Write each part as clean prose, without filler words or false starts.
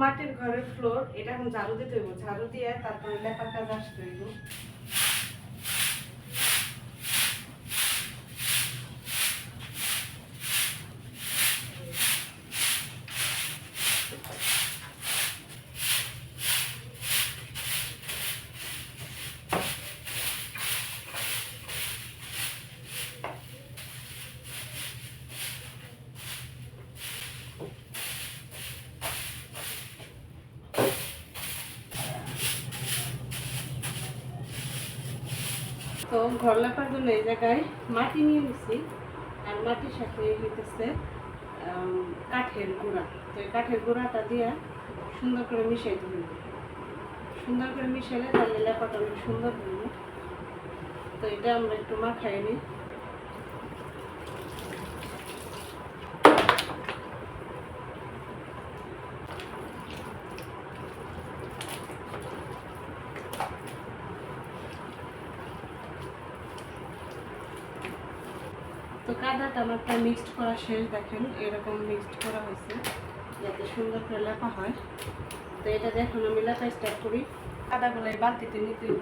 মাটির ঘরের ফ্লোর, এটা এখন ঝাড়ু দিতে হইব, ঝাড়ু দিয়ে তারপরে লেপার কাজ আসতে হইব। তো ঘর লেপার জন্য এই জায়গায় মাটি নিয়ে নিছি, আর মাটির সাথে হইতেছে কাঠের গুঁড়া। তো এই কাঠের গুঁড়াটা দিয়ে সুন্দর করে মিশাইতে হইব। সুন্দর করে মিশাইলে তাহলে লেপাটা অনেক সুন্দর হইব। তো এটা আমরা একটু মাখাই নিই। তো কাদাটা আমার প্রায় মিক্সড করা শেষ, দেখেন এরকম মিক্সড করা হয়েছে যাতে সুন্দর করে লেপা হয়। তো এটা দেখুন আমি লেপা স্টার্ট করি। কাদাগুলো এই বালতিতে নিতে হইব,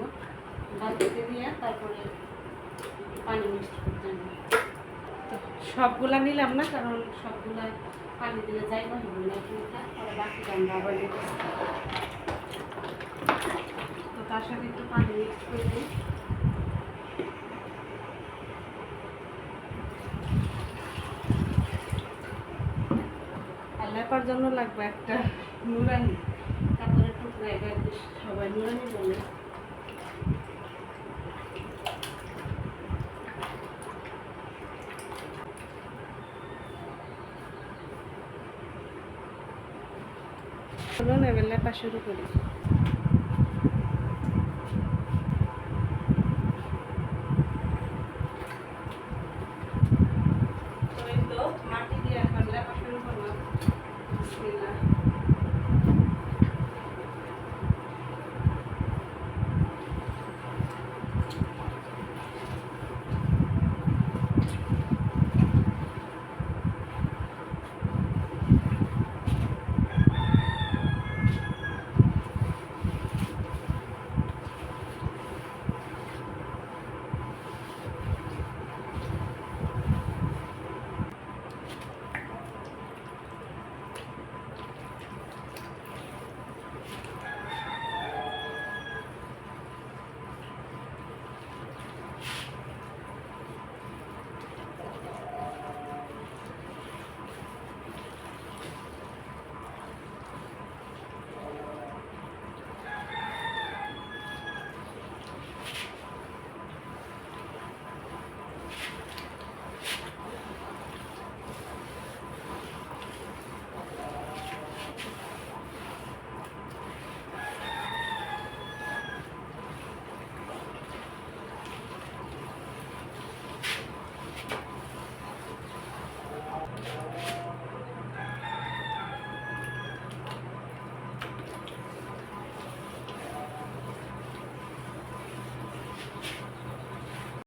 বালতিতে দিয়ে তারপরে পানি মিক্সড করতে হবে। তো সবগুলা নিলাম না, কারণ সবগুলা পানি দিলে যাইবা হবে না, তারপরে বাকিটা আমরা আবার নিতে। তো তার সাথে একটু পানি মিক্স করে দিই। লেপার জন্য লাগবে একটা নুরানি, তারপরে টুকরা, এটা সবাই নুরানি বলে। চলুন এবার লেপা শুরু করি।